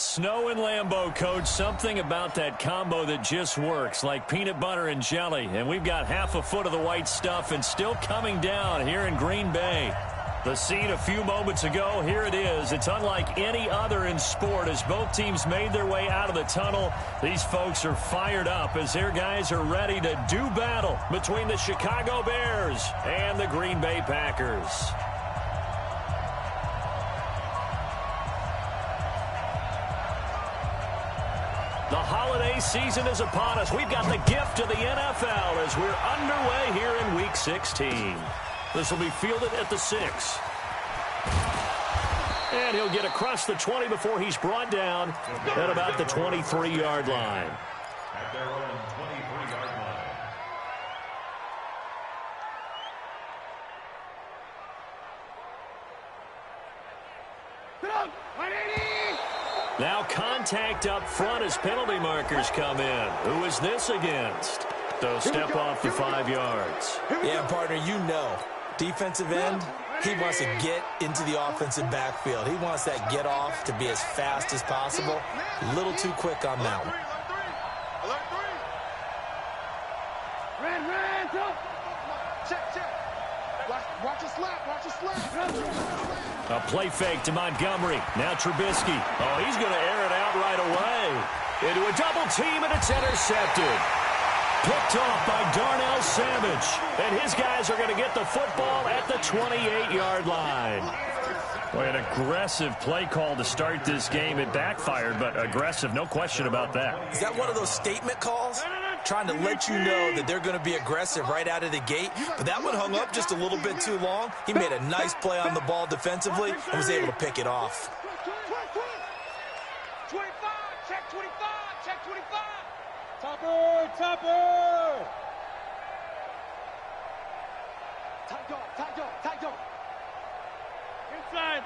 Snow and Lambeau, Coach. Something about that combo that just works, like peanut butter and jelly. And we've got half a foot of the white stuff and still coming down here in Green Bay. The scene a few moments ago, here it is. It's unlike any other in sport as both teams made their way out of the tunnel. These folks are fired up as their guys are ready to do battle between the Chicago Bears and the Green Bay Packers. The holiday season is upon us. We've got the gift of the NFL as we're underway here in Week 16. This will be fielded at the 6. And he'll get across the 20 before he's brought down at about the 23-yard line. At their own 23-yard line. Now contact up front as penalty markers come in. Who is this against? They'll step off the 5 yards. Yeah, partner, you know. Defensive end, he wants to get into the offensive backfield. He wants that get off to be as fast as possible. A little too quick on that one. Watch a slap. A play fake to Montgomery. Now Trubisky. Oh, he's going to air it out right away. Into a double team, and it's intercepted. Picked off by Darnell Savage. And his guys are going to get the football at the 28-yard line. Boy, an aggressive play call to start this game. It backfired, but aggressive, no question about that. Is that one of those statement calls? Trying to let you know that they're going to be aggressive right out of the gate. But that one hung up just a little bit too long. He made a nice play on the ball defensively and was able to pick it off. 25, check 25, check 25. Topper. Tight dog. Inside.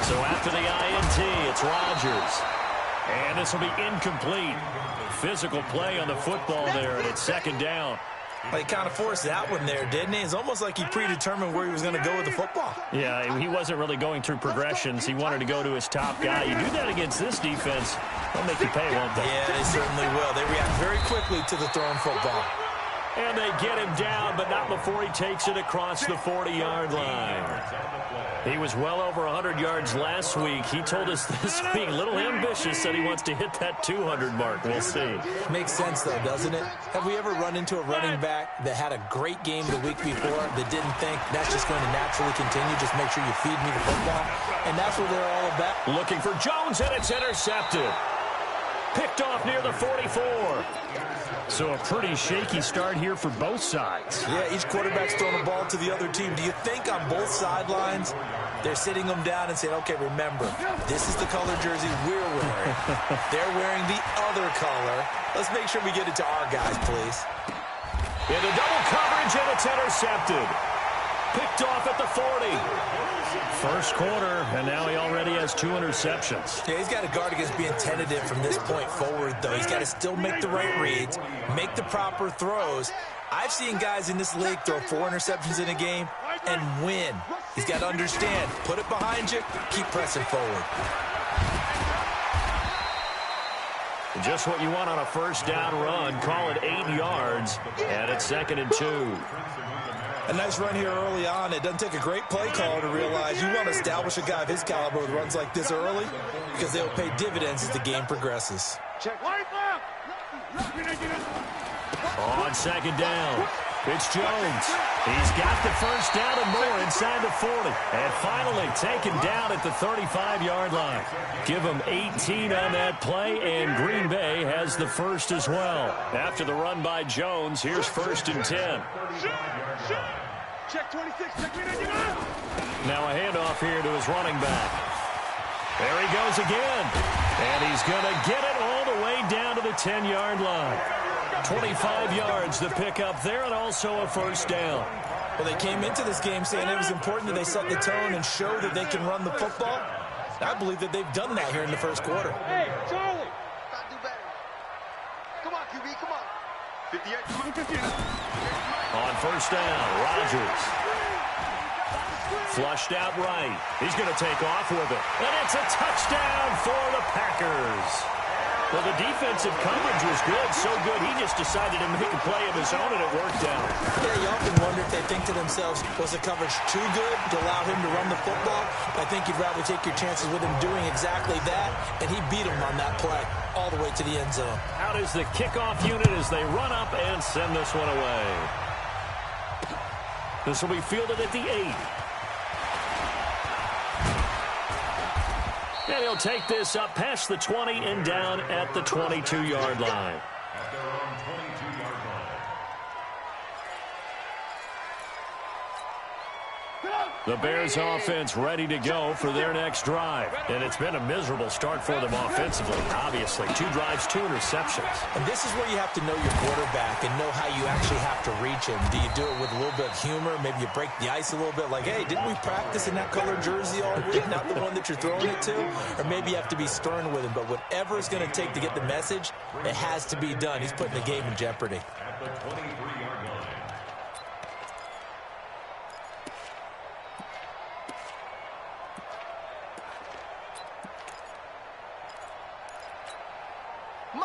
So after the INT, it's Rodgers. And this will be incomplete. Physical play on the football there, and it's second down. Well, he kind of forced that one there, didn't he? It's almost like he predetermined where he was going to go with the football. Yeah, he wasn't really going through progressions. He wanted to go to his top guy. You do that against this defense, they'll make you pay, won't they? Yeah, they certainly will. They react very quickly to the thrown football. And they get him down, but not before he takes it across the 40-yard line. He was well over 100 yards last week. He told us this week, a little ambitious, said he wants to hit that 200 mark. We'll see. Makes sense, though, doesn't it? Have we ever run into a running back that had a great game the week before that didn't think that's just going to naturally continue? Just make sure you feed me the football. And that's what they're all about. Looking for Jones, and it's intercepted. Picked off near the 44. So a pretty shaky start here for both sides. Yeah, each quarterback's throwing a ball to the other team. Do you think on both sidelines they're sitting them down and saying, okay, remember, this is the color jersey we're wearing. They're wearing the other color. Let's make sure we get it to our guys, please. Into double coverage, and it's intercepted. Picked off at the 40. First quarter, and now he already has 2 interceptions. Yeah, he's got to guard against being tentative from this point forward, though. He's got to still make the right reads, make the proper throws. I've seen guys in this league throw 4 interceptions in a game and win. He's got to understand, put it behind you, keep pressing forward. Just what you want on a first down run. Call it 8 yards, and it's 2nd and 2. A nice run here early on. It doesn't take a great play call to realize you want to establish a guy of his caliber with runs like this early because they'll pay dividends as the game progresses. On 2nd down, it's Jones. He's got the first down and more inside the 40. And finally taken down at the 35-yard line. Give him 18 on that play, and Green Bay has the first as well. After the run by Jones, here's 1st and 10. Check 26. Now a handoff here to his running back. There he goes again. And he's going to get it all the way down to the 10-yard line. 25 yards to pick up there, and also a first down. Well, they came into this game saying it was important that they set the tone and show that they can run the football. I believe that they've done that here in the first quarter. Hey, Charlie. Gotta do better. Come on, QB, come on. On first down, Rodgers. Flushed out right. He's going to take off with it. And it's a touchdown for the Packers. Well, the defensive coverage was good, so good he just decided to make a play of his own, and it worked out. Yeah, you often wonder if they think to themselves, was the coverage too good to allow him to run the football? I think you'd rather take your chances with him doing exactly that, and he beat him on that play all the way to the end zone. Out is the kickoff unit as they run up and send this one away. This will be fielded at the 8. And he'll take this up past the 20 and down at the 22-yard line. At their own 22-yard line. The Bears offense ready to go for their next drive. And it's been a miserable start for them offensively, obviously. 2 drives, 2 interceptions. And this is where you have to know your quarterback and know how you actually have to reach him. Do you do it with a little bit of humor? Maybe you break the ice a little bit like, hey, didn't we practice in that colored jersey all week? Not the one that you're throwing it to? Or maybe you have to be stern with him. But whatever it's going to take to get the message, it has to be done. He's putting the game in jeopardy. At the 23-yard line.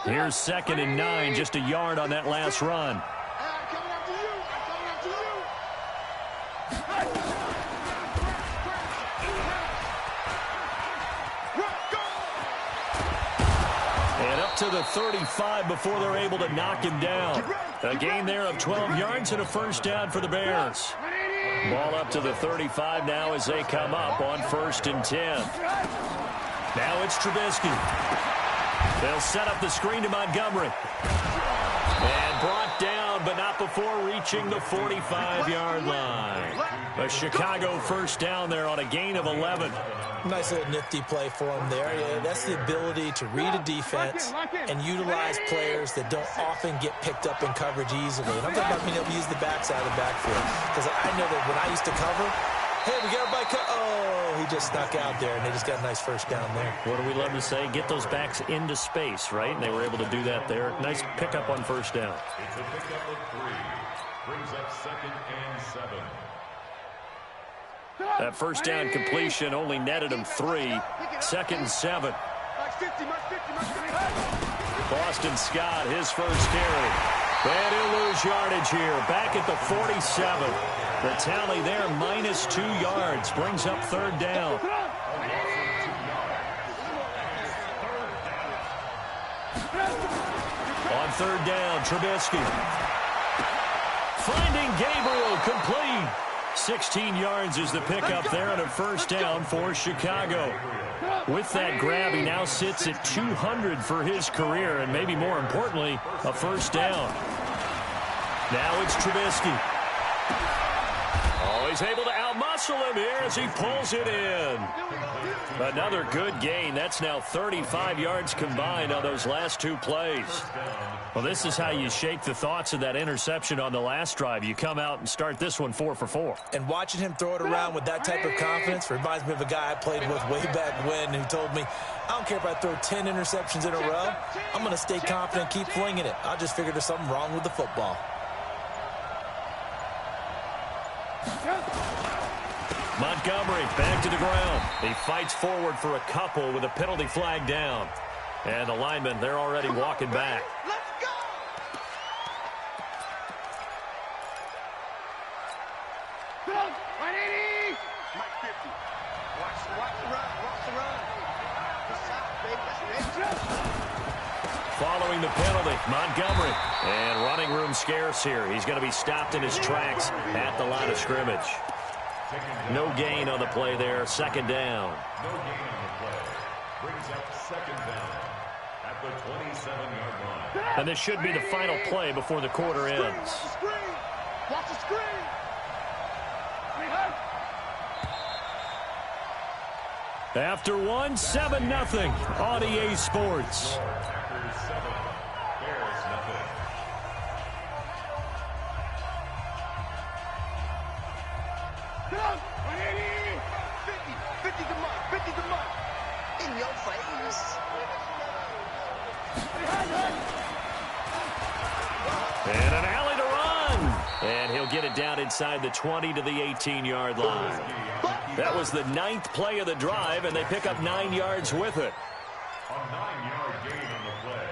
Here's 2nd and 9, just a yard on that last run. And up to the 35 before they're able to knock him down. A gain there of 12 yards and a first down for the Bears. Ball up to the 35 now as they come up on 1st and 10. Now it's Trubisky. They'll set up the screen to Montgomery. And brought down, but not before reaching the 45-yard line. A Chicago first down there on a gain of 11. Nice little nifty play for him there. Yeah, that's the ability to read a defense and utilize players that don't often get picked up in coverage easily. And I'm talking about being able to use the backside of the backfield. Because I know that when I used to cover, hey, we got everybody oh, he just snuck out there, and they just got a nice first down there. What do we love to say? Get those backs into space, right? And they were able to do that there. Nice pickup on first down. It's a pickup of 3. Brings up 2nd and 7. That first down completion only netted him 3. 2nd and 7. Boston Scott, his first carry. And he'll lose yardage here. Back at the 47. The tally there, minus 2 yards. Brings up 3rd down. On 3rd down, Trubisky. Finding Gabriel, complete. 16 yards is the pickup there and a first down for Chicago. With that grab, he now sits at 200 for his career, and maybe more importantly, a first down. Now it's Trubisky. Oh, he's able to outmuscle him here as he pulls it in. Another good gain. That's now 35 yards combined on those last 2 plays. Well, this is how you shake the thoughts of that interception on the last drive. You come out and start this one 4 for 4. And watching him throw it around with that type of confidence reminds me of a guy I played with way back when who told me, I don't care if I throw 10 interceptions in a row. I'm going to stay confident, keep flinging it. I just figured there's something wrong with the football. Montgomery back to the ground. He fights forward for a couple with a penalty flag down. And the linemen, they're already walking back. Let's go! Right 80! Mike 50. Watch the run. This side, baby. That's Following the penalty, Montgomery. And running room scarce here. He's going to be stopped in his tracks at the line of scrimmage. No gain on the play there. 2nd down. No gain on the play. Brings up 2nd down at the 27-yard line. And this should be the final play before the quarter ends. Watch the screen! After one, 7-0 on EA Sports. Packers 7, Bears nothing. Get up! 180! 50 to mark, 50 to mark. In your face. he'll get it down inside the 20 to the 18-yard line. That was the 9th play of the drive, and they pick up 9 yards with it. A 9-yard gain on the play.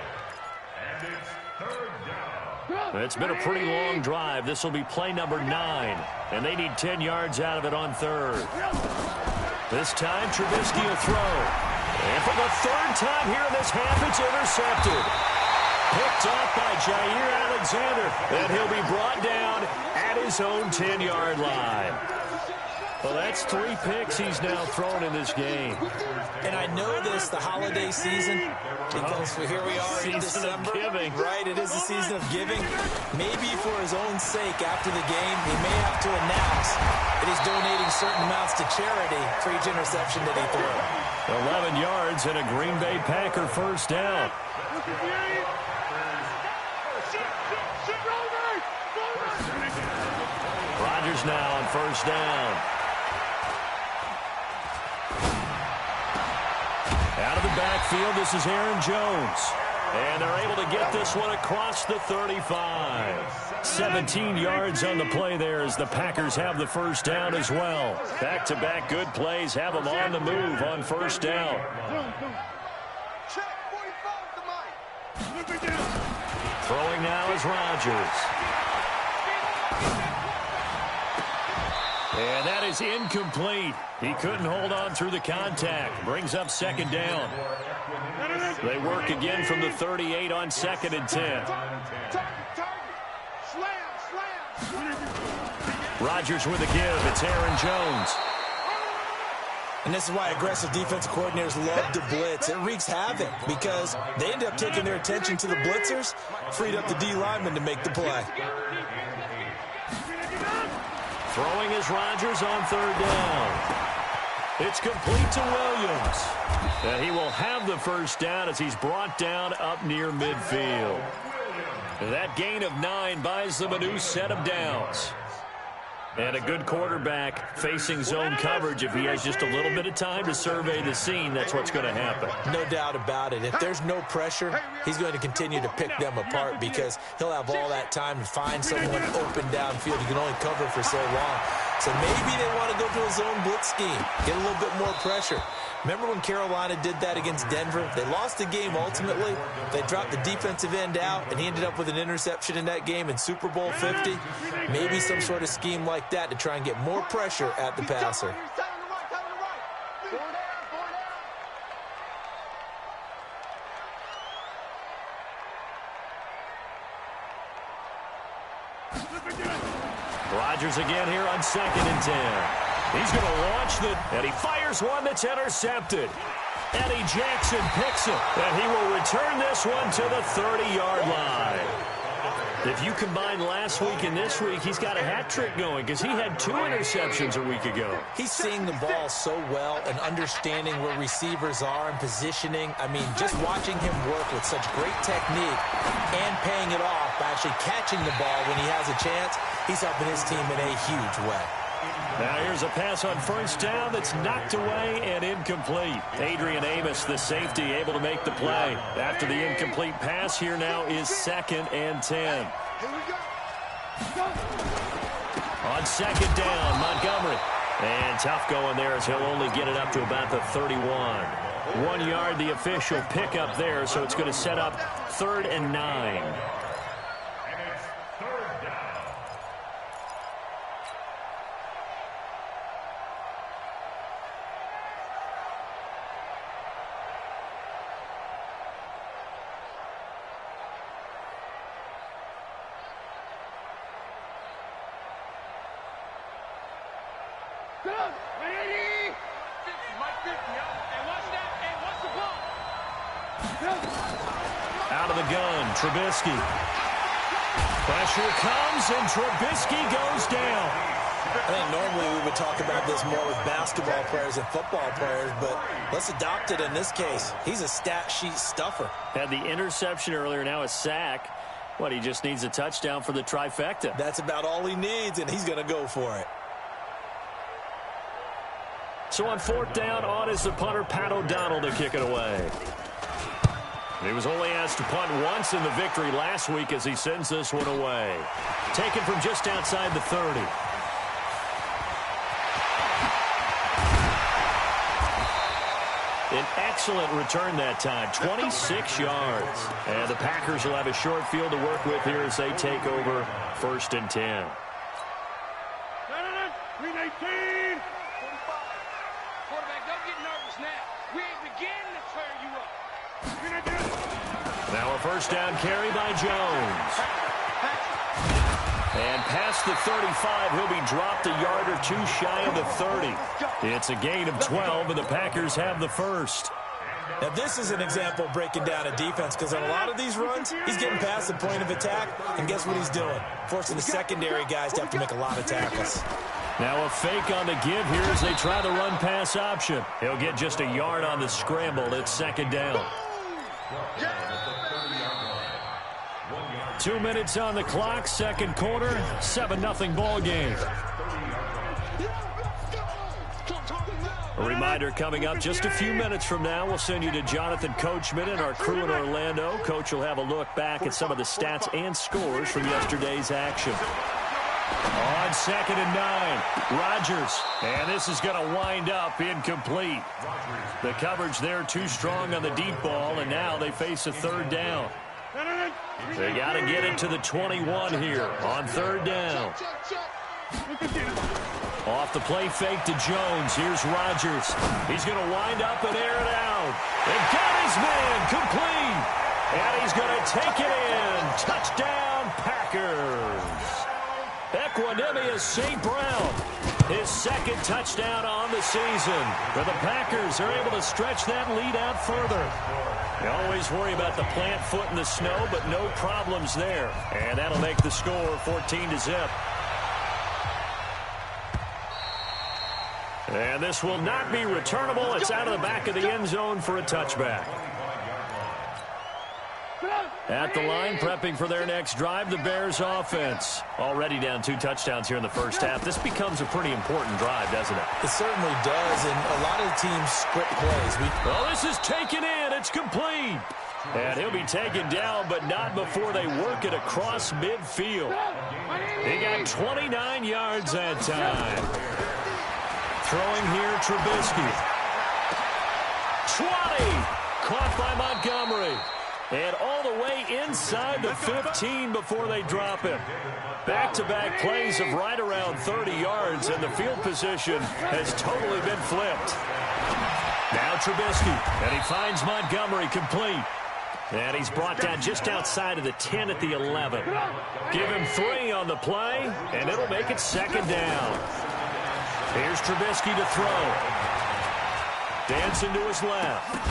And it's third down. It's been a pretty long drive. This will be play number 9, and they need 10 yards out of it on third. This time, Trubisky will throw. And for the 3rd time here in this half, it's intercepted. Picked off by Jair Alexander, and he'll be brought down at his own 10-yard line. Well, that's 3 picks he's now thrown in this game. And I know this, the holiday season, because here we are in December. Of giving. Right, it is the season of giving. Maybe for his own sake after the game, he may have to announce that he's donating certain amounts to charity for each interception that he threw. 11 yards and a Green Bay Packer first down. Rodgers now on first down. Out of the backfield, this is Aaron Jones. And they're able to get this one across the 35. 17 yards on the play there as the Packers have the first down as well. Back-to-back good plays have them on the move on first down. Throwing now is Rodgers. And that is incomplete. He couldn't hold on through the contact. Brings up second down. They work again from the 38 on 2nd and 10. Rodgers with a give. It's Aaron Jones. And this is why aggressive defensive coordinators love to blitz. It wreaks havoc because they end up taking their attention to the blitzers, freed up the D lineman to make the play. Throwing is Rodgers on third down. It's complete to Williams. And he will have the first down as he's brought down up near midfield. That gain of 9 buys them a new set of downs. And a good quarterback facing zone coverage. If he has just a little bit of time to survey the scene, that's what's going to happen. No doubt about it. If there's no pressure, he's going to continue to pick them apart because he'll have all that time to find someone open downfield. He can only cover for so long. So maybe they want to go to a zone blitz scheme, get a little bit more pressure. Remember when Carolina did that against Denver? They lost the game ultimately. They dropped the defensive end out, and he ended up with an interception in that game in Super Bowl 50. Maybe some sort of scheme like that to try and get more pressure at the passer. Rodgers again here on 2nd and 10. He's going to launch and he fires one that's intercepted. Eddie Jackson picks it, and he will return this one to the 30-yard line. If you combine last week and this week, he's got a hat trick going because he had 2 interceptions a week ago. He's seeing the ball so well and understanding where receivers are and positioning. I mean, just watching him work with such great technique and paying it off by actually catching the ball when he has a chance, he's helping his team in a huge way. Now here's a pass on first down that's knocked away and incomplete. Adrian Amos, the safety, able to make the play. After the incomplete pass, here now is 2nd and 10. On 2nd down, Montgomery. And tough going there as he'll only get it up to about the 31. 1 yard, the official pickup there, so it's going to set up 3rd and 9. Out of the gun, Trubisky. Pressure comes, and Trubisky goes down. I think normally we would talk about this more with basketball players and football players, but let's adopt it in this case. He's a stat sheet stuffer. Had the interception earlier, now a sack. What, he just needs a touchdown for the trifecta. That's about all he needs, and he's going to go for it. So on 4th down, on is the punter, Pat O'Donnell, to kick it away. He was only asked to punt once in the victory last week as he sends this one away. Taken from just outside the 30. An excellent return that time, 26 yards. And the Packers will have a short field to work with here as they take over 1st and 10. Green 18. 45. Quarterback, don't get nervous now. We ain't beginning to tear you up. Now a first down carry by Jones. And past the 35, he'll be dropped a yard or two shy of the 30. It's a gain of 12, and the Packers have the first. Now, this is an example of breaking down a defense because on a lot of these runs, he's getting past the point of attack, and guess what he's doing? Forcing the secondary guys to have to make a lot of tackles. Now a fake on the give here as they try the run-pass option. He'll get just a yard on the scramble. It's 2nd down. 2 minutes on the clock, 2nd quarter, 7-0 ball game. A reminder coming up just a few minutes from now, we'll send you to Jonathan Coachman and our crew in Orlando. Coach will have a look back at some of the stats and scores from yesterday's action. On 2nd and 9, Rodgers, and this is going to wind up incomplete. The coverage there too strong on the deep ball, and now they face a 3rd down. They got to get it to the 21 here on 3rd down. Off the play fake to Jones. Here's Rodgers. He's going to wind up and air it out. And got his man complete. And he's going to take it in. Touchdown, Packers. Equanimous St. Brown. His 2nd touchdown on the season. But the Packers are able to stretch that lead out further. You always worry about the plant foot in the snow, but no problems there. And that'll make the score 14-0. And this will not be returnable. It's out of the back of the end zone for a touchback. At the line, prepping for their next drive, the Bears offense. Already down 2 touchdowns here in the first half. This becomes a pretty important drive, doesn't it? It certainly does, and a lot of teams script plays. Well, this is taken in. It's complete. And he'll be taken down, but not before they work it across midfield. He got 29 yards that time. Throwing here, Trubisky. 20. Caught by Montgomery. And all the way inside the 15 before they drop him. Back-to-back plays of right around 30 yards, and the field position has totally been flipped. Now Trubisky, and he finds Montgomery complete. And he's brought down just outside of the 10 at the 11. Give him 3 on the play, and it'll make it 2nd down. Here's Trubisky to throw. Dancing to his left.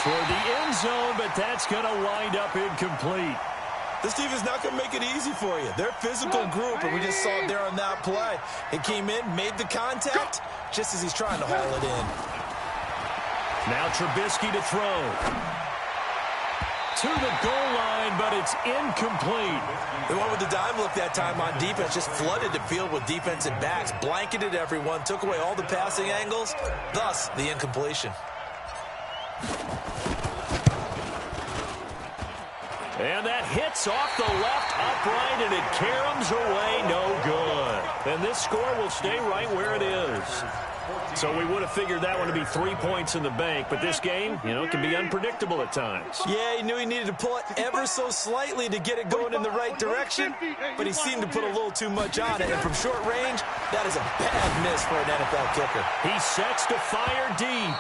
Toward the end zone, but that's going to wind up incomplete. This defense is not going to make it easy for you. They're a physical group, and we just saw it there on that play. It came in, made the contact, just as he's trying to haul it in. Now Trubisky to throw. To the goal line, but it's incomplete. They went with the dime look that time on defense, just flooded the field with defensive backs, blanketed everyone, took away all the passing angles, thus the incompletion. And that hits off the left upright, and it caroms away, no good. And this score will stay right where it is. So we would have figured that one to be 3 points in the bank, but this game, can be unpredictable at times. Yeah, he knew he needed to pull it ever so slightly to get it going in the right direction, but he seemed to put a little too much on it, and from short range, that is a bad miss for an NFL kicker. He sets to fire deep,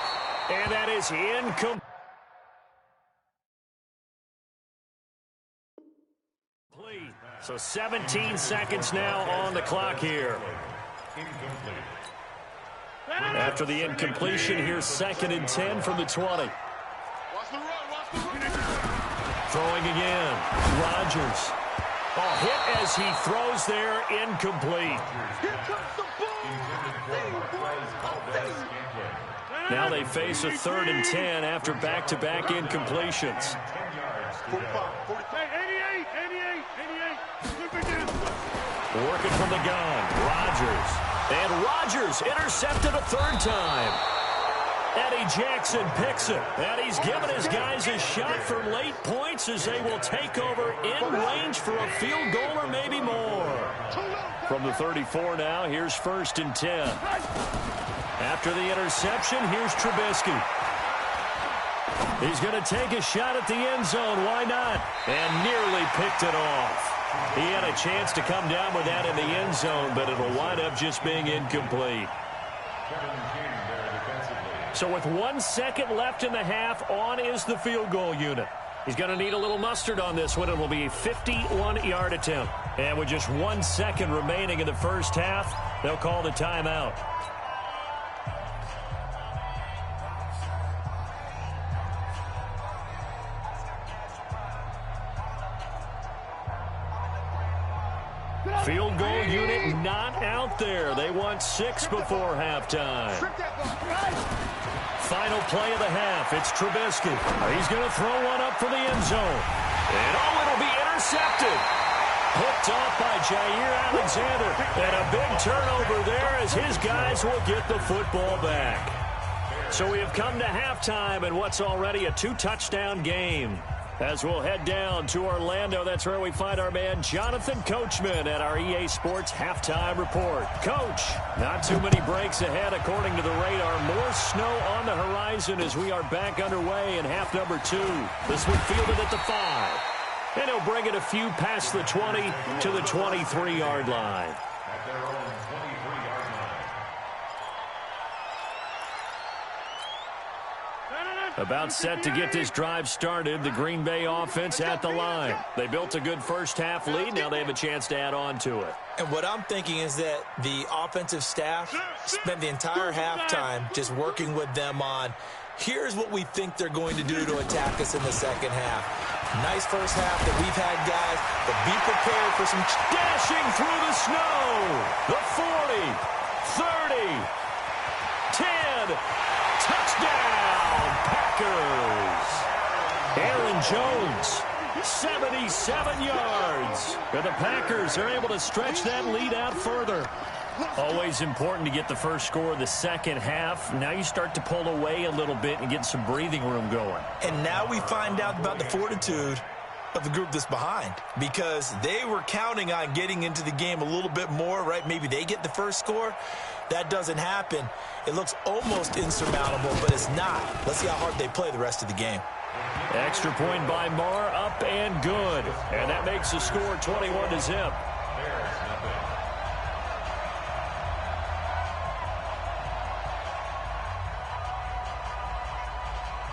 and that is incomplete. So 17 seconds now on the clock here. After the incompletion, here's 2nd and 10 from the 20. Throwing again. Rodgers. Oh, hit as he throws there, incomplete. Now they face a 3rd and 10 after back-to-back incompletions. Working from the gun, Rodgers. And Rodgers intercepted a 3rd time. Eddie Jackson picks it, and he's given his guys a shot for late points as they will take over in range for a field goal or maybe more. From the 34 now, here's 1st and 10. After the interception, here's Trubisky. He's going to take a shot at the end zone. Why not? And nearly picked it off. He had a chance to come down with that in the end zone, but it'll wind up just being incomplete. So with 1 second left in the half, on is the field goal unit. He's going to need a little mustard on this one. It will be a 51-yard attempt. And with just 1 second remaining in the first half, they'll call the timeout. Field goal unit not out there. They want 6 before halftime. Final play of the half. It's Trubisky. He's going to throw one up for the end zone. And it'll be intercepted. Hooked off by Jair Alexander. And a big turnover there as his guys will get the football back. So we have come to halftime in what's already a 2-touchdown game. As we'll head down to Orlando, that's where we find our man Jonathan Coachman at our EA Sports Halftime Report. Coach, not too many breaks ahead according to the radar. More snow on the horizon as we are back underway in half number 2. This one fielded at the 5. And he'll bring it a few past the 20 to the 23-yard line. At their own 23-yard line. About set to get this drive started. The Green Bay offense at the line. They built a good first half lead. Now they have a chance to add on to it. And what I'm thinking is that the offensive staff spent the entire halftime just working with them on, here's what we think they're going to do to attack us in the second half. Nice first half that we've had, guys, but be prepared for some dashing through the snow. The 40, 30, 10, touchdown, Packers. Aaron Jones, 77 yards. And the Packers are able to stretch that lead out further. Always important to get the first score of the second half. Now you start to pull away a little bit and get some breathing room going. And now we find out about the fortitude of the group that's behind, because they were counting on getting into the game a little bit more, right? Maybe they get the first score. That doesn't happen. It looks almost insurmountable, but it's not. Let's see how hard they play the rest of the game. Extra point by Marr, up and good. And that makes the score 21-0.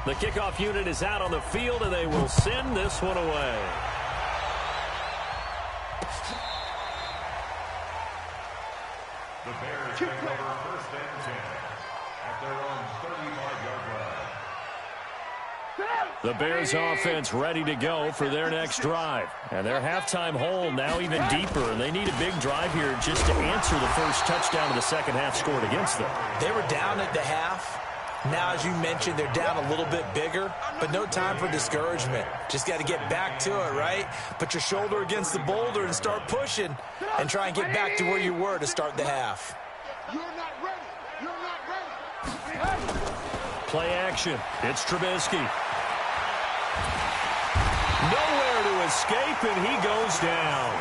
The kickoff unit is out on the field, and they will send this one away. The Bears take over 1st and 10 at their own 35-yard line. The Bears offense ready to go for their next drive. And their halftime hole now even deeper, and they need a big drive here just to answer the first touchdown of the second half scored against them. They were down at the half. Now, as you mentioned, they're down a little bit bigger, but no time for discouragement. Just got to get back to it, right? Put your shoulder against the boulder and start pushing and try and get back to where you were to start the half. You're not ready. You're not ready. Play action. It's Trubisky. Nowhere to escape, and he goes down.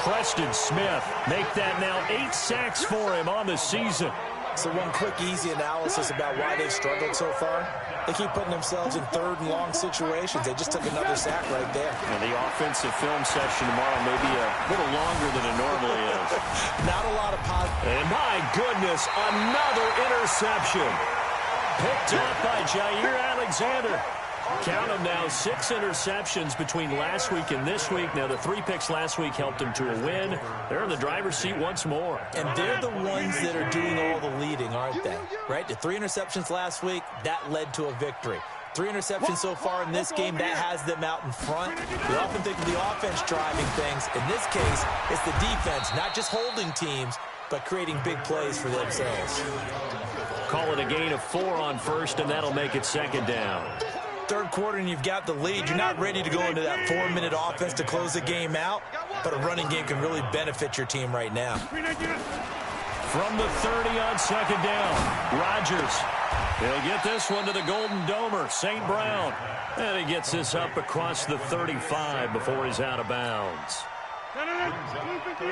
Preston Smith make that now 8 sacks for him on the season. So one quick, easy analysis about why they've struggled so far. They keep putting themselves in 3rd and long situations. They just took another sack right there. And the offensive film session tomorrow may be a little longer than it normally is. Not a lot of positive. And my goodness, another interception. Picked up by Jair Alexander. Count them now, 6 interceptions between last week and this week. Now, the 3 picks last week helped them to a win. They're in the driver's seat once more. And they're the ones that are doing all the leading, aren't they? Right? The 3 interceptions last week, that led to a victory. 3 interceptions so far in this game, that has them out in front. We often think of the offense driving things. In this case, it's the defense, not just holding teams, but creating big plays for themselves. Call it a gain of 4 on first, and that'll make it 2nd down. 3rd quarter and you've got the lead. You're not ready to go into that 4-minute offense to close the game out, but a running game can really benefit your team right now. From the 30 on 2nd down, Rodgers. He'll get this one to the Golden Domer, St. Brown. And he gets this up across the 35 before he's out of bounds. Check 45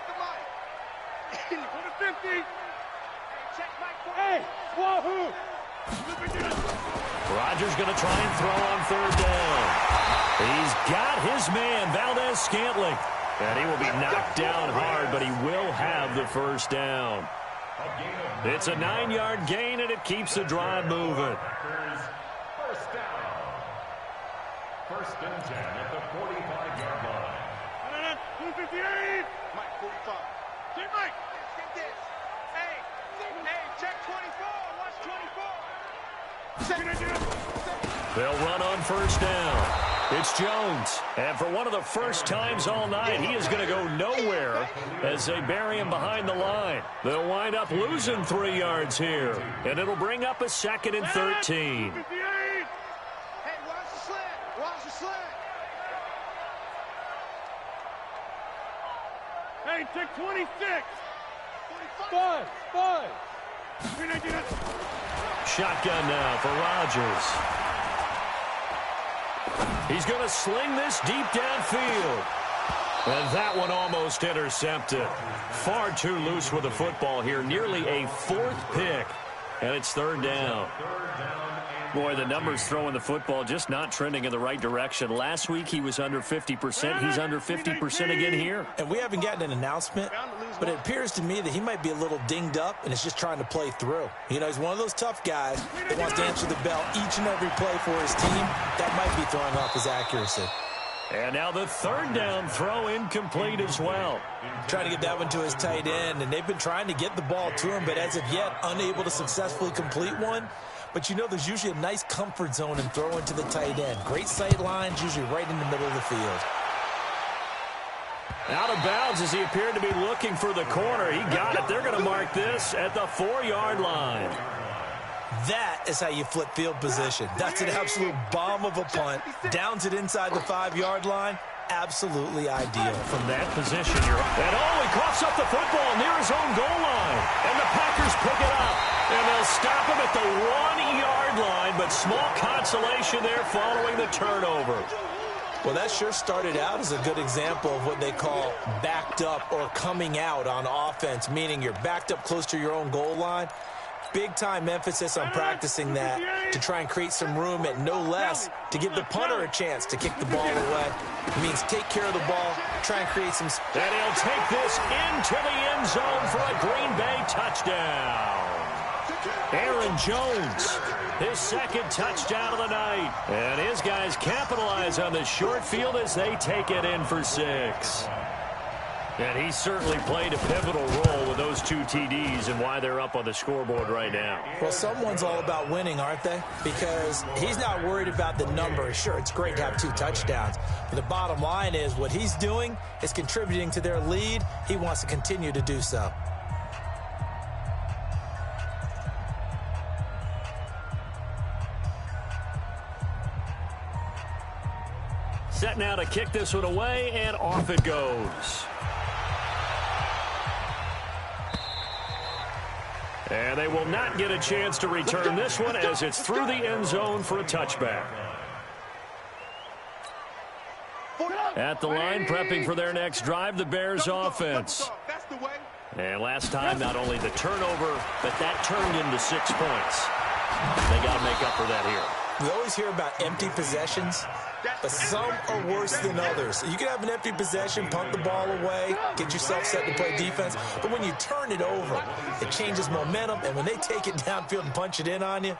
to Mike. Go to 50. Check Mike. Hey, wahoo. Rodgers going to try and throw on third down. He's got his man, Valdez-Scantling. And he will be knocked down hard, but he will have the first down. It's a 9-yard gain, and it keeps the drive moving. First down. First and 10 at the 45-yard line. 258. Mike, 45. Get Mike. Get this. Hey, check 24. Watch 24. They'll run on first down. It's Jones. And for one of the first times all night, he is going to go nowhere as they bury him behind the line. They'll wind up losing 3 yards here. And it'll bring up a 2nd and 13. Hey, watch the slant. Watch the slant. Hey, check 26. 5. Shotgun now for Rodgers. He's going to sling this deep downfield. And that one almost intercepted. Far too loose with the football here. Nearly a 4th pick. And it's third down. Boy, the numbers throwing the football just not trending in the right direction. Last week he was under 50%. He's under 50% again here. And we haven't gotten an announcement, but it appears to me that he might be a little dinged up and is just trying to play through. You know, he's one of those tough guys that wants to answer the bell each and every play for his team. That might be throwing off his accuracy. And now the third down throw incomplete as well. Trying to get that one to his tight end, and they've been trying to get the ball to him, but as of yet, unable to successfully complete one. But you know there's usually a nice comfort zone in throwing to the tight end. Great sight lines, usually right in the middle of the field. Out of bounds as he appeared to be looking for the corner. He got it. They're going to mark this at the 4-yard line. That is how you flip field position. That's an absolute bomb of a punt. Downs it inside the 5-yard line. Absolutely ideal. From that position, and he coughs up the football near his own goal line. And the Packers pick it up. And they'll stop him at the 1-yard line, but small consolation there following the turnover. Well, that sure started out as a good example of what they call backed up or coming out on offense, meaning you're backed up close to your own goal line. Big-time emphasis on practicing that to try and create some room at no less to give the punter a chance to kick the ball away. It means take care of the ball, try and create some... And he'll take this into the end zone for a Green Bay touchdown. Aaron Jones, his 2nd touchdown of the night. And his guys capitalize on the short field as they take it in for 6. And he certainly played a pivotal role with those 2 TDs and why they're up on the scoreboard right now. Well, someone's all about winning, aren't they? Because he's not worried about the number. Sure, it's great to have 2 touchdowns. But the bottom line is what he's doing is contributing to their lead. He wants to continue to do so. Set now to kick this one away, and off it goes. And they will not get a chance to return this one as it's through the end zone for a touchback. At the line, prepping for their next drive, the Bears offense. And last time, not only the turnover, but that turned into 6 points. They got to make up for that here. We always hear about empty possessions, but some are worse than others. You can have an empty possession, punt the ball away, get yourself set to play defense, but when you turn it over, it changes momentum, and when they take it downfield and punch it in on you,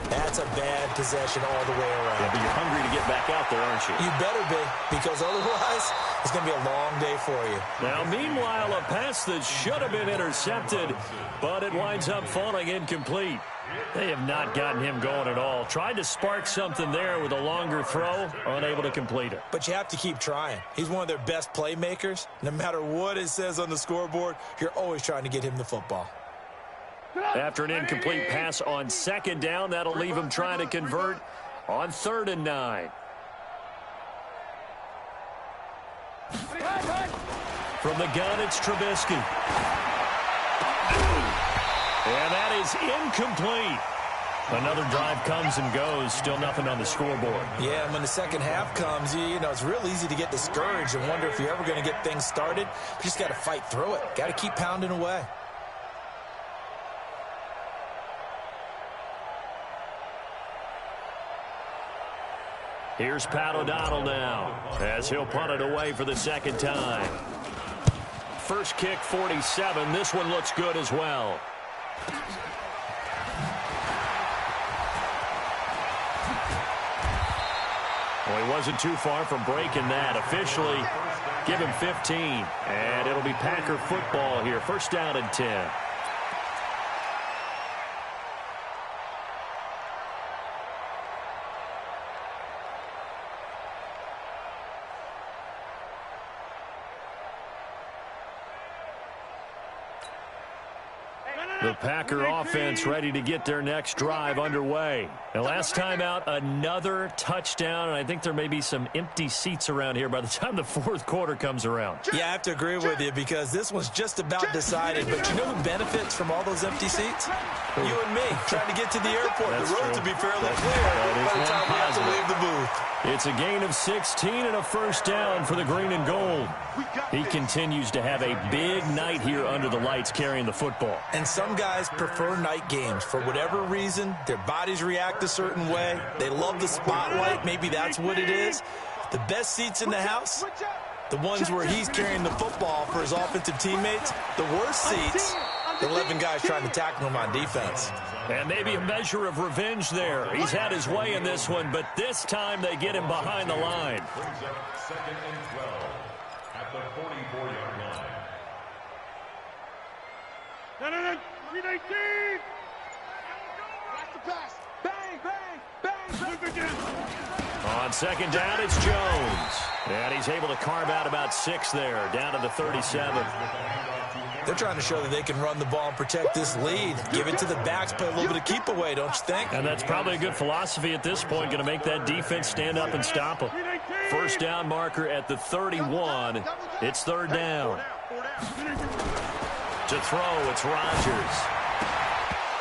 that's a bad possession all the way around. Yeah, but you're hungry to get back out there, aren't you? You better be, because otherwise, it's going to be a long day for you. Now, meanwhile, a pass that should have been intercepted, but it winds up falling incomplete. They have not gotten him going at all. Tried to spark something there with a longer throw, unable to complete it. But you have to keep trying. He's one of their best playmakers. No matter what it says on the scoreboard, you're always trying to get him the football. After an incomplete pass on 2nd down, that'll leave him trying to convert on 3rd and 9. From the gun, it's Trubisky. And that is incomplete. Another drive comes and goes. Still nothing on the scoreboard. Yeah, and when the second half comes, you know, it's real easy to get discouraged and wonder if you're ever going to get things started. You just got to fight through it. Got to keep pounding away. Here's Pat O'Donnell now as he'll punt it away for the second time. First kick, 47. This one looks good as well. Well, he wasn't too far from breaking that. Officially, give him 15. And it'll be Packer football here. First down and 10. The Packer offense ready to get their next drive underway. And last time out, another touchdown, and I think there may be some empty seats around here by the time the fourth quarter comes around. Yeah, I have to agree with you because this one's just about decided. But you know who benefits from all those empty seats? You and me, trying to get to the airport. That's the road true. to be fairly clear by the time we have to leave the booth. It's a gain of 16 and a first down for the green and gold. He continues to have a big night here under the lights carrying the football. And some guys prefer night games. For whatever reason, their bodies react a certain way. They love the spotlight. Maybe that's what it is. The best seats in the house, the ones where he's carrying the football for his offensive teammates. The worst seats, the 11 guys trying to tackle him on defense. And maybe a measure of revenge there. He's had his way in this one, but this time they get him behind the line. Brings up second and 12 at the 44-yard line. 319. Watch the pass. Bang, bang, bang. On second down, it's Jones. And he's able to carve out about 6 there, down to the 37. They're trying to show that they can run the ball and protect this lead. Give it to the backs, play a little bit of keep away, don't you think? And that's probably a good philosophy at this point, going to make that defense stand up and stop them. First down marker at the 31. It's third down. To throw, it's Rodgers.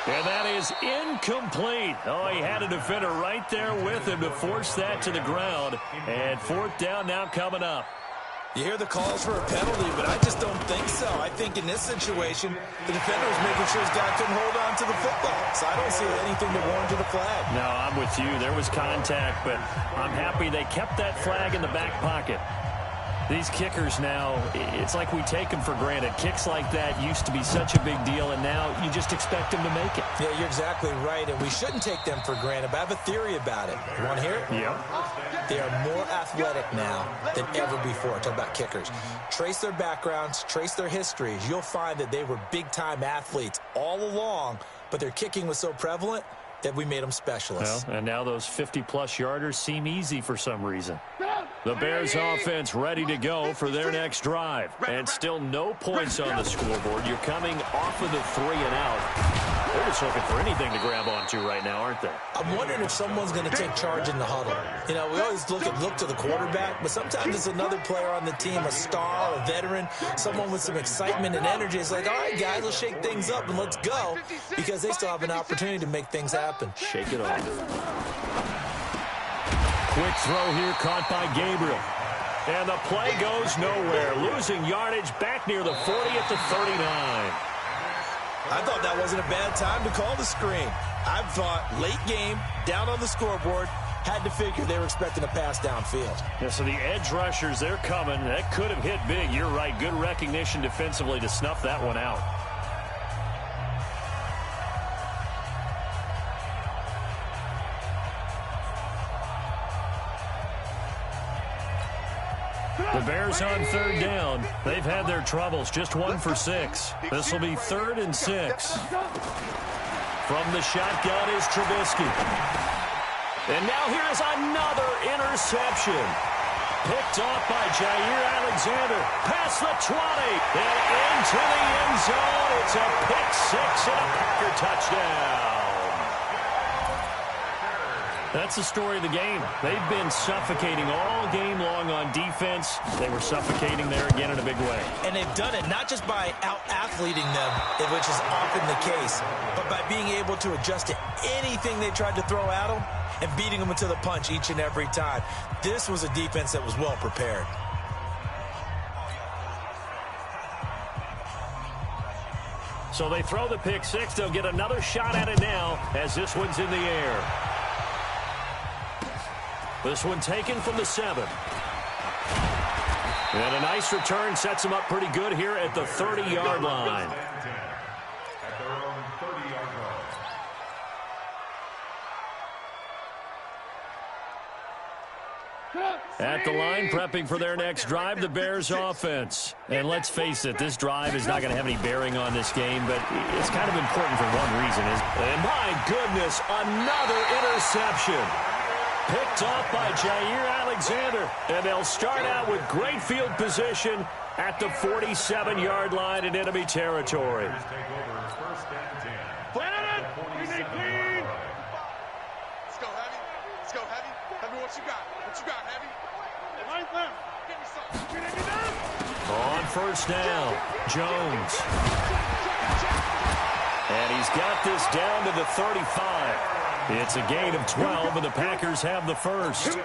And that is incomplete. Oh, he had a defender right there with him to force that to the ground. And fourth down now coming up. You hear the calls for a penalty, but I just don't think so. I think in this situation, the defender was making sure his guy couldn't hold on to the football. So I don't see anything that warranted a flag. No, I'm with you. There was contact, but I'm happy they kept that flag in the back pocket. These kickers now, it's like we take them for granted. Kicks like that used to be such a big deal, and now you just expect them to make it. Yeah, you're exactly right, and we shouldn't take them for granted, but I have a theory about it. You want to hear it? Yeah. They are more athletic now than ever before. Talk about kickers. Trace their backgrounds, trace their histories. You'll find that they were big-time athletes all along, but their kicking was so prevalent that we made them specialists. Well, and now those 50-plus yarders seem easy for some reason. The Bears offense ready to go for their next drive. And still no points on the scoreboard. You're coming off of the 3 and out. They're just looking for anything to grab onto right now, aren't they? I'm wondering if someone's going to take charge in the huddle. You know, we always look to the quarterback, but sometimes it's another player on the team, a star, a veteran, someone with some excitement and energy. It's like, all right, guys, let's shake things up and let's go, because they still have an opportunity to make things happen. Shake it off. Quick throw here caught by Gabriel. And the play goes nowhere. Losing yardage back near the 40 at the 39. I thought that wasn't a bad time to call the screen. I thought late game, down on the scoreboard, had to figure they were expecting a pass downfield. Yeah, so the edge rushers, they're coming. That could have hit big. You're right. Good recognition defensively to snuff that one out. The Bears on third down. They've had their troubles. Just 1 for 6. This will be 3rd and 6. From the shotgun is Trubisky. And now here is another interception. Picked off by Jair Alexander. Past the 20. And into the end zone. It's a pick 6 and a Packer touchdown. That's the story of the game. They've been suffocating all game long on defense. They were suffocating there again in a big way. And they've done it not just by out-athleting them, which is often the case, but by being able to adjust to anything they tried to throw at them and beating them into the punch each and every time. This was a defense that was well prepared. So they throw the pick six. They'll get another shot at it now as this one's in the air. This one taken from the 7. And a nice return sets them up pretty good here at the 30-yard line. At their own 30-yard line. At the line, prepping for their next drive, the Bears offense. And let's face it, this drive is not going to have any bearing on this game, but it's kind of important for one reason. And my goodness, another interception. Picked off by Jair Alexander. And they'll start out with great field position at the 47-yard line in enemy territory. Take over first and 10. Let's go, Heavy. Let's go, Heavy. Heavy, what you got? What you got, Heavy? Right there. Give me something. On first down, Jones. And he's got this down to the 35. It's a gain of 12, and the Packers have the first.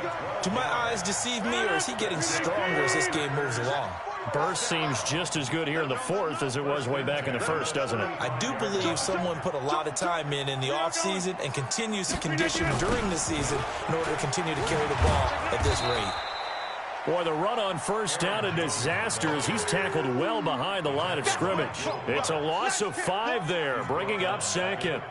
Do my eyes deceive me, or is he getting stronger as this game moves along? Burst seems just as good here in the 4th as it was way back in the 1st, doesn't it? I do believe someone put a lot of time in the offseason and continues to condition during the season in order to continue to carry the ball at this rate. Boy, the run on first down, a disaster as he's tackled well behind the line of scrimmage. It's a loss of 5 there, bringing up second.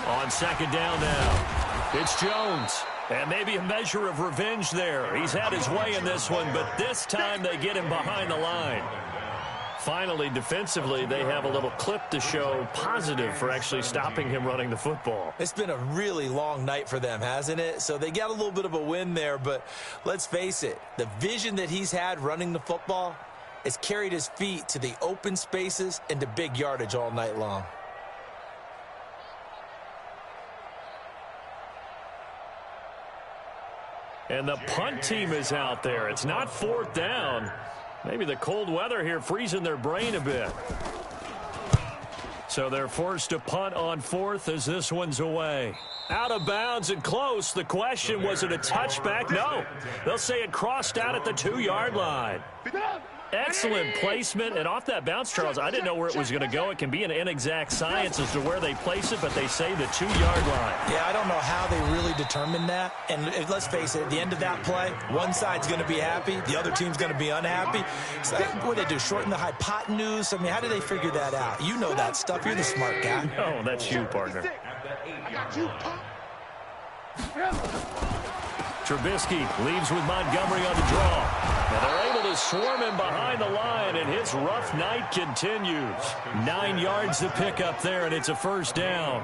On second down now, it's Jones. And maybe a measure of revenge there. He's had his way in this one, but this time they get him behind the line. Finally, defensively, they have a little clip to show positive for actually stopping him running the football. It's been a really long night for them, hasn't it? So they got a little bit of a win there, but let's face it, the vision that he's had running the football has carried his feet to the open spaces and to big yardage all night long. And the punt team is out there. It's not 4th down. Maybe the cold weather here freezing their brain a bit. So they're forced to punt on 4th as this one's away. Out of bounds and close. The question, was it a touchback? No. They'll say it crossed out at the 2-yard line. Excellent placement, and off that bounce, Charles, I didn't know where it was going to go. It can be an inexact science as to where they place it, but they say the 2-yard line. Yeah, I don't know how they really determined that. And let's face it, at the end of that play, one side's going to be happy, the other team's going to be unhappy. So, what do they do, shorten the hypotenuse? I mean, how do they figure that out? You know that stuff. You're the smart guy. No, that's you, partner. I got you, punk. Trubisky leaves with Montgomery on the draw. And they're able to swarm him behind the line, and his rough night continues. 9 yards to pick up there, and it's a first down.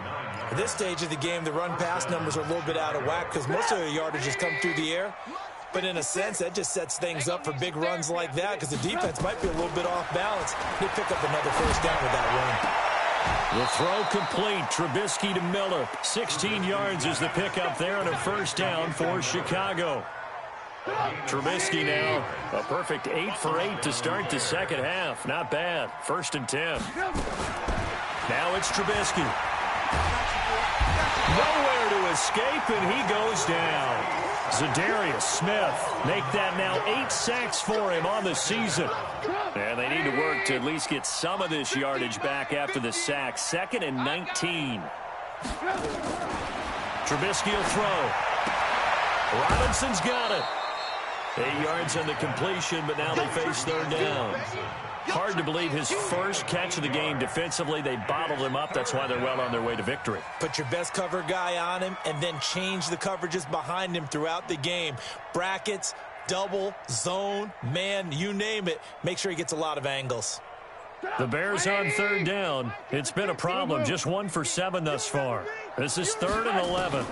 At this stage of the game, the run-pass numbers are a little bit out of whack because most of the yardage has come through the air. But in a sense, that just sets things up for big runs like that because the defense might be a little bit off balance. They pick up another first down with that run. The throw complete. Trubisky to Miller. 16 yards is the pickup there, and a first down for Chicago. Trubisky now a perfect 8 for 8 to start the second half. Not bad. 1st and 10. Now it's Trubisky. Nowhere to escape, and he goes down. Za'Darius Smith make that now 8 sacks for him on the season. And they need to work to at least get some of this yardage back after the sack. 2nd and 19. Trubisky will throw. Robinson's got it. 8 yards on the completion, but now they face 3rd down. Hard to believe his first catch of the game defensively. They bottled him up. That's why they're well on their way to victory. Put your best cover guy on him and then change the coverages behind him throughout the game. Brackets, double, zone, man, you name it. Make sure he gets a lot of angles. The Bears on 3rd down. It's been a problem. Just 1 for 7 thus far. This is 3rd and 11.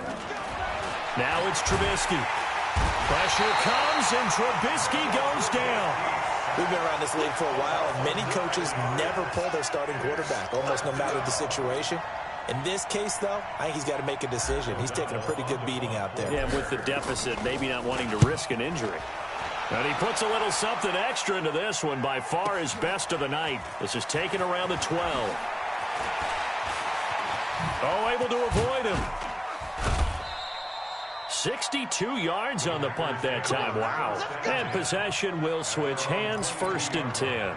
Now it's Trubisky. Pressure comes, and Trubisky goes down. We've been around this league for a while, and many coaches never pull their starting quarterback, almost no matter the situation. In this case, though, I think he's got to make a decision. He's taking a pretty good beating out there. Yeah, with the deficit, maybe not wanting to risk an injury. And he puts a little something extra into this one, by far his best of the night. This is taken around the 12. Oh, able to avoid him. 62 yards on the punt that time. Wow. And possession will switch hands, 1st and 10.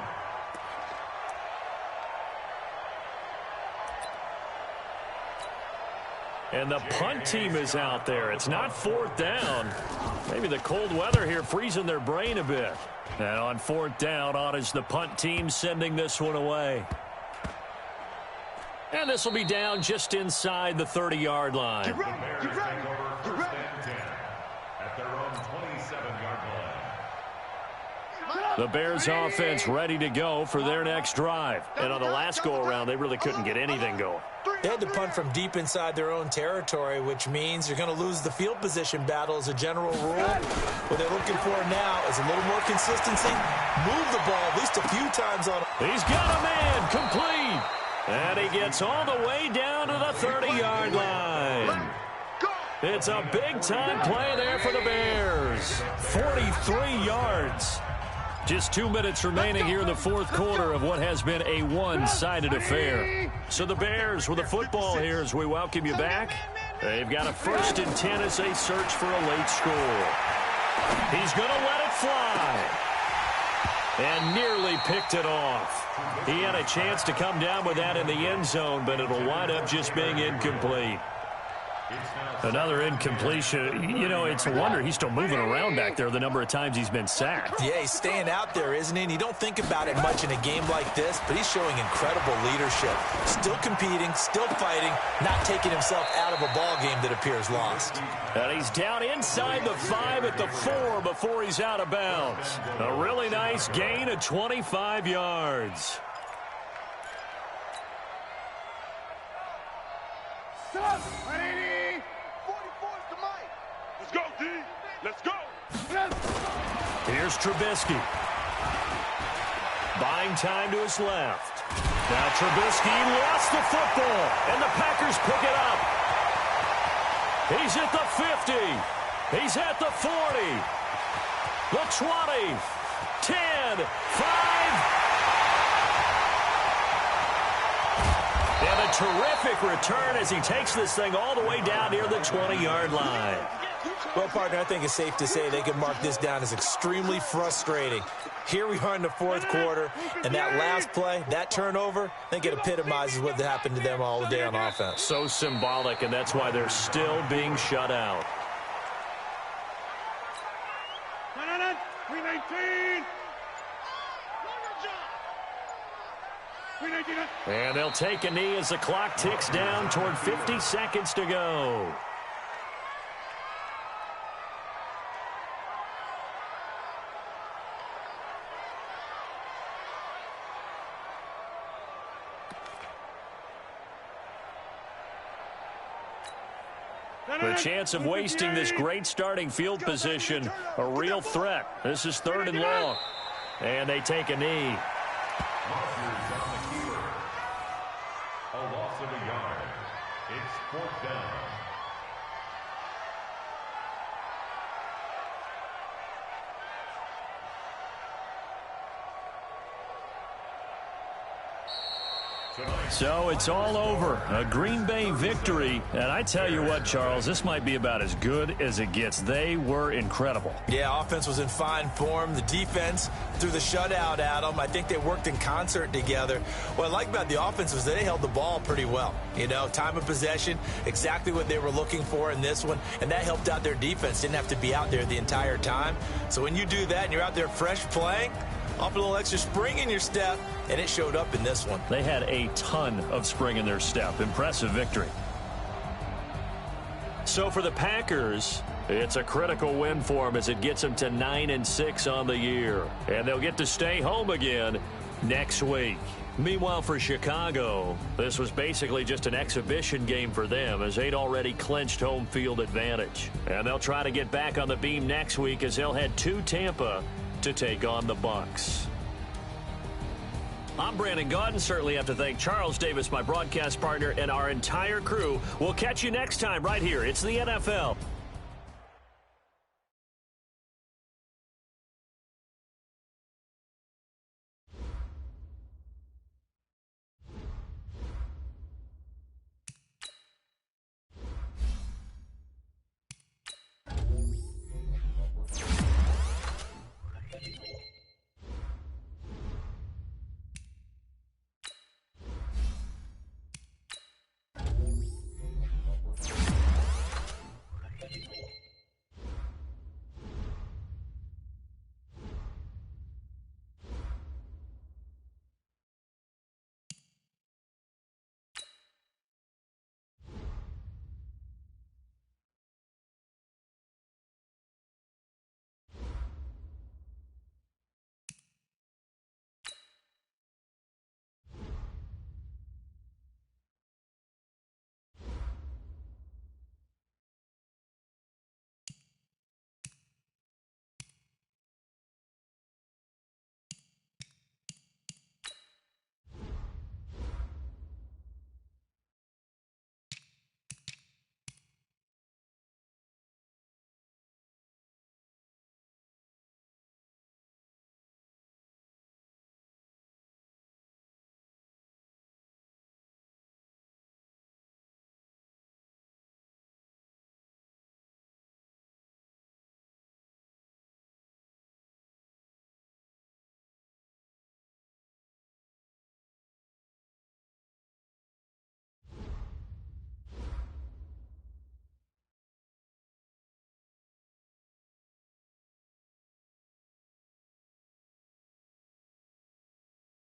And the punt team is out there. It's not 4th down. Maybe the cold weather here freezing their brain a bit. And on 4th down, on is the punt team sending this one away. And this will be down just inside the 30-yard line. Get ready. Get ready. Get ready. At their own 27-yard line. The Bears offense ready to go for their next drive. And on the last go-around, they really couldn't get anything going. They had to punt from deep inside their own territory, which means you're going to lose the field position battle as a general rule. What they're looking for now is a little more consistency. Move the ball at least a few times on. He's got a man complete. And he gets all the way down to the 30-yard line. It's a big-time play there for the Bears. 43 yards. Just 2 minutes remaining here in the 4th quarter of what has been a one-sided affair. So the Bears with the football here as we welcome you back. They've got a 1st and 10 as they search for a late score. He's going to let it fly. And nearly picked it off. He had a chance to come down with that in the end zone, but it'll wind up just being incomplete. Another incompletion. You know, it's a wonder he's still moving around back there the number of times he's been sacked. Yeah, he's staying out there, isn't he? And you don't think about it much in a game like this, but he's showing incredible leadership. Still competing, still fighting, not taking himself out of a ball game that appears lost. And he's down inside the 5 at the 4 before he's out of bounds. A really nice gain of 25 yards. Let's go, D. Let's go. Here's Trubisky. Buying time to his left. Now Trubisky lost the football, and the Packers pick it up. He's at the 50. He's at the 40. The 20. 10. 5. And a terrific return as he takes this thing all the way down near the 20-yard line. Well, partner, I think it's safe to say they can mark this down as extremely frustrating. Here we are in the 4th quarter, and that last play, that turnover, I think it epitomizes what happened to them all day on offense. So symbolic, and that's why they're still being shut out. 319. And they'll take a knee as the clock ticks down toward 50 seconds to go. The chance of wasting this great starting field position, a real threat. This is 3rd and long. And they take a knee. A loss of a yard. It's 4th down. So it's all over. A Green Bay victory. And I tell you what, Charles, this might be about as good as it gets. They were incredible. Yeah, offense was in fine form. The defense threw the shutout at them. I think they worked in concert together. What I like about the offense was they held the ball pretty well. You know, time of possession, exactly what they were looking for in this one. And that helped out their defense. Didn't have to be out there the entire time. So when you do that and you're out there fresh playing, off a little extra spring in your step, and it showed up in this one. They had a ton of spring in their step. Impressive victory. So for the Packers, it's a critical win for them as it gets them to 9-6 on the year. And they'll get to stay home again next week. Meanwhile, for Chicago, this was basically just an exhibition game for them as they'd already clinched home field advantage. And they'll try to get back on the beam next week as they'll head to Tampa to take on the Bucs. I'm Brandon Gaudin. Certainly have to thank Charles Davis, my broadcast partner, and our entire crew. We'll catch you next time right here. It's the NFL.